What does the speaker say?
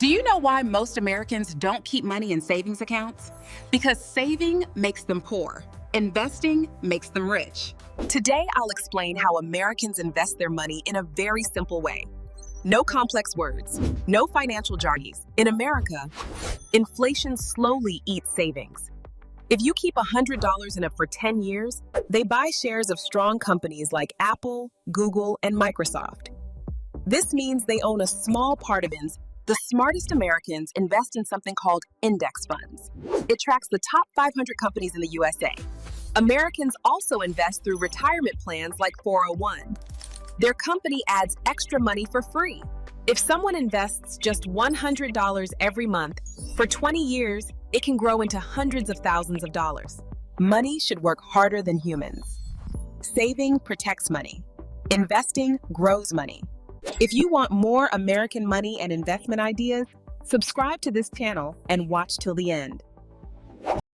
Do you know why most Americans don't keep money in savings accounts? Because saving makes them poor, investing makes them rich. Today, I'll explain how Americans invest their money in a very simple way. No complex words, no financial jargon. In America, inflation slowly eats savings. If you keep $100 in it for 10 years, they buy shares of strong companies like Apple, Google, and Microsoft. This means they own a small part of it. The smartest Americans invest in something called index funds. It tracks the top 500 companies in the USA. Americans also invest through retirement plans like 401. Their company adds extra money for free. If someone invests just $100 every month, for 20 years, it can grow into hundreds of thousands of dollars. Money should work harder than humans. Saving protects money. Investing grows money. If you want more American money and investment ideas, subscribe to this channel and watch till the end.